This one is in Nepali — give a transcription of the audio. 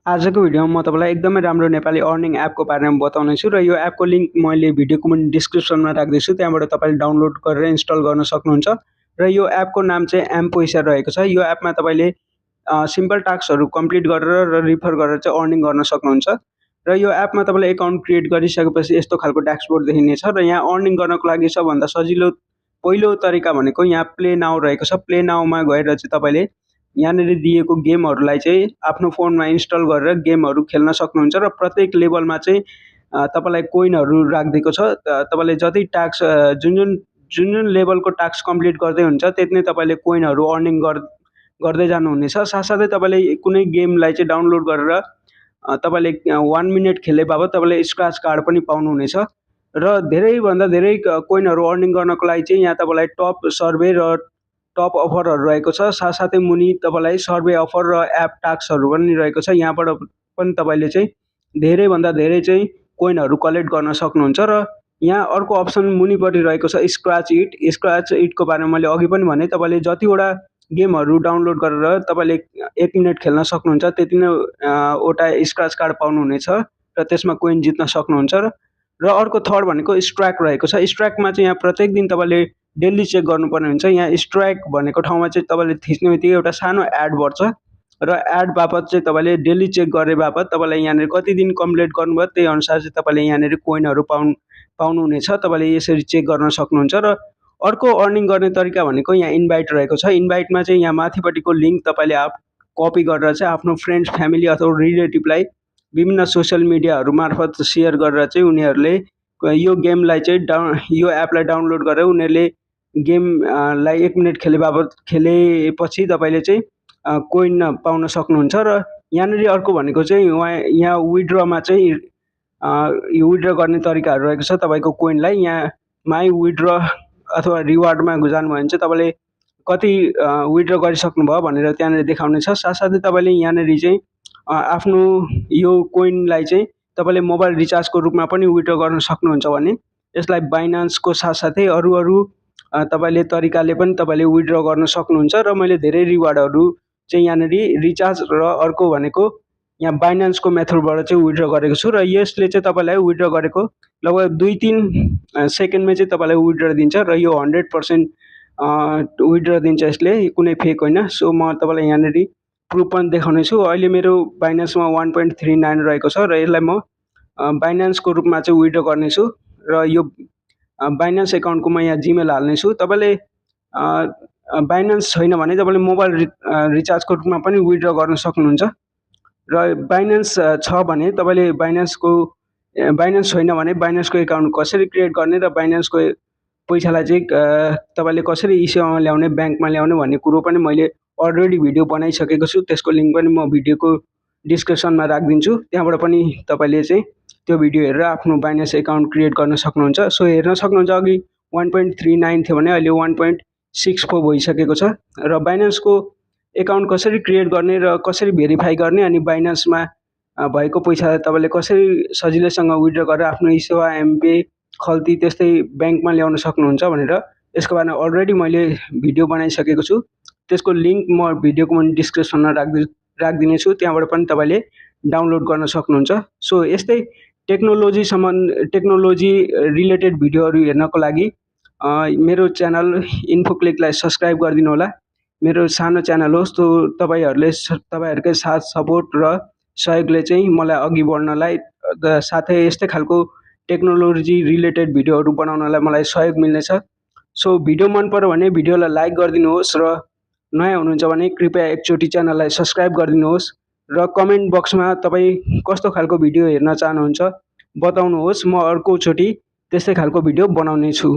आजको भिडियोमा म तपाईँलाई एकदमै राम्रो नेपाली अर्निङ एपको बारेमा बताउनेछु र यो एपको लिङ्क मैले भिडियोको मुनि डिस्क्रिप्सनमा राख्दैछु। त्यहाँबाट तपाईँले डाउनलोड गरेर इन्स्टल गर्न सक्नुहुन्छ र यो एपको नाम चाहिँ एम पैसा रहेको छ। यो एपमा तपाईँले सिम्पल टास्कहरू कम्प्लिट गरेर र रिफर गरेर चाहिँ अर्निङ गर्न सक्नुहुन्छ र यो एपमा तपाईँले एकाउन्ट क्रिएट गरिसकेपछि यस्तो खालको ड्यासबोर्ड देखिनेछ र यहाँ अर्निङ गर्नको लागि सबभन्दा सजिलो पहिलो तरिका भनेको यहाँ प्ले नाउ रहेको छ। प्ले नाउमा गएर चाहिँ तपाईँले यहाँनिर दिएको गेमहरूलाई चाहिँ आफ्नो फोनमा इन्स्टल गरेर गेमहरू खेल्न सक्नुहुन्छ र प्रत्येक लेभलमा चाहिँ तपाईँलाई कोइनहरू राखिदिएको छ। तपाईँले जति टास्क जुन जुन लेभलको टास्क कम्प्लिट गर्दै हुन्छ त्यति नै तपाईँले कोइनहरू अर्निङ गर्दै जानुहुनेछ। साथसाथै तपाईँले कुनै गेमलाई चाहिँ डाउनलोड गरेर तपाईँले 1 मिनट खेले बापत तपाईँले स्क्रैच कार्ड पनि पाउनुहुनेछ र धेरैभन्दा धेरै कोइनहरू अर्निङ गर्नको लागि चाहिँ यहाँ तपाईँलाई टप सर्वे र टप अफरहरू रहेको छ। साथसाथै मुनि तपाईँलाई सर्वे अफर र एप टास्कहरू पनि रहेको छ। यहाँबाट पनि तपाईँले चाहिँ धेरैभन्दा धेरै चाहिँ कोइनहरू कलेक्ट गर्न सक्नुहुन्छ र यहाँ अर्को अप्सन मुनिपट्टि रहेको छ स्क्रैच इट। स्क्रैच इटको बारेमा मैले अघि पनि भने तपाईँले जतिवटा गेमहरू डाउनलोड गरेर तपाईँले 1 मिनट खेल्न सक्नुहुन्छ त्यति नै वटा स्क्रैच कार्ड पाउनुहुनेछ र त्यसमा कोइन जित्न सक्नुहुन्छ र अर्को थर्ड भनेको स्ट्राइक रहेको छ। स्ट्राइकमा चाहिँ यहाँ प्रत्येक दिन तपाईँले डेली चेक गर्नुपर्ने हुन्छ। यहाँ स्ट्राइक भनेको ठाउँमा चाहिँ तपाईँले थिच्ने बित्तिकै एउटा सानो एड बढ्छ र एड बापत चाहिँ तपाईँले डेली चेक गरे बापत तपाईँलाई यहाँनिर कति दिन कम्प्लिट गर्नुभयो त्यही अनुसार चाहिँ तपाईँले यहाँनिर कोइनहरू पाउनुहुनेछ। तपाईँले यसरी चेक गर्न सक्नुहुन्छ र अर्को अर्निङ गर्ने तरिका भनेको यहाँ इन्भाइट रहेको छ। इन्भाइटमा चाहिँ यहाँ माथिपट्टिको लिङ्क तपाईँले कपी गरेर चाहिँ आफ्नो फ्रेन्ड्स फ्यामिली अथवा रिलेटिभलाई विभिन्न सोसियल मिडियाहरू मार्फत सेयर गरेर चाहिँ उनीहरूले यो गेमलाई चाहिँ यो एपलाई डाउनलोड गरेर उनीहरूले गेमलाई 1 मिनट खेले बापत खेलेपछि तपाईँले चाहिँ कोइन पाउन सक्नुहुन्छ र यहाँनिर अर्को भनेको चाहिँ यहाँ विथड्रमा चाहिँ यो विथड्र गर्ने तरिकाहरू रहेको छ। तपाईँको कोइनलाई यहाँ माई विथड्र अथवा रिवार्डमा जानुभयो भने चाहिँ तपाईँले कति विथड्र गरिसक्नुभयो भनेर त्यहाँनिर देखाउनेछ। साथसाथै तपाईँले यहाँनिर चाहिँ आफ्नो यो कोइनलाई चाहिँ तपाईँले मोबाइल रिचार्जको रूपमा पनि विथड्र गर्न सक्नुहुन्छ भने यसलाई बाइनान्सको साथसाथै अरू तपाईँले तरिकाले पनि तपाईँले विथड्र गर्न सक्नुहुन्छ र मैले धेरै रिवार्डहरू चाहिँ यहाँनिर रिचार्ज र अर्को भनेको यहाँ बाइनान्सको मेथडबाट चाहिँ विथड्र गरेको छु र यसले चाहिँ तपाईँलाई विथड्र गरेको लगभग 2-3 सेकेन्डमै चाहिँ तपाईँलाई विथड्र दिन्छ र यो 100% विथड्र दिन्छ यसले, कुनै फेक होइन। सो म तपाईँलाई यहाँनिर प्रुफ पनि देखाउने छु। अहिले मेरो बाइनान्समा 1.39 रहेको छ र यसलाई म बाइनान्सको रूपमा चाहिँ विथड्र गर्नेछु र यो बाइनान्स एकाउन्टको म यहाँ जिमेल हाल्नेछु। तपाईँले बाइनान्स छैन भने तपाईँले मोबाइल रिचार्जको रूपमा पनि विथड्र गर्न सक्नुहुन्छ र बाइनान्स छ भने तपाईँले बाइनान्स छैन भने बाइनान्सको एकाउन्ट कसरी क्रिएट गर्ने र बाइनान्सको पैसालाई चाहिँ तपाईँले कसरी इसेवामा ल्याउने ब्याङ्कमा ल्याउने भन्ने कुरो पनि मैले अलरेडी भिडियो बनाइसकेको छु। त्यसको लिङ्क पनि म भिडियोको डिस्क्रिप्सनमा राखिदिन्छु। त्यहाँबाट पनि तपाईँले चाहिँ त्यो भिडियो हेरेर आफ्नो बाइनान्स एकाउन्ट क्रिएट गर्न सक्नुहुन्छ। सो हेर्न सक्नुहुन्छ अघि 1.39 थियो भने अहिले 1.64 भइसकेको छ र बाइनान्सको एकाउन्ट कसरी क्रिएट गर्ने र कसरी भेरिफाई गर्ने अनि बाइनान्समा भएको पैसा तपाईँले कसरी सजिलैसँग विथड्र गरेर आफ्नो इसेवा एमपे खल्ती त्यस्तै ब्याङ्कमा ल्याउन सक्नुहुन्छ भनेर यसको बारेमा अलरेडी मैले भिडियो बनाइसकेको छु। त्यसको लिङ्क म भिडियोको डिस्क्रिप्सनमा राखिदिनेछु। त्यहाँबाट पनि तपाईँले डाउनलोड गर्न सक्नुहुन्छ। सो यस्तै टेक्नोलोजी रिलेटेड भिडियोहरू हेर्नको लागि मेरो च्यानल इन्फोक्लिकलाई सब्सक्राइब गरिदिनु होला। मेरो सानो च्यानल हो, सो तपाईँहरूकै साथ सपोर्ट र सहयोगले चाहिँ मलाई अघि बढ्नलाई साथै यस्तै खालको टेक्नोलोजी रिलेटेड भिडियोहरू बनाउनलाई मलाई सहयोग मिल्नेछ। सो भिडियो मन पर्यो भने भिडियोलाई लाइक गरिदिनुहोस् र नयाँ हुनुहुन्छ भने कृपया एकचोटि च्यानललाई सब्सक्राइब गरिदिनुहोस् र कमेन्ट बक्समा तपाईँ कस्तो खालको भिडियो हेर्न चाहनुहुन्छ बताउनुहोस्। म अर्कोचोटि त्यस्तै खालको भिडियो बनाउने छु।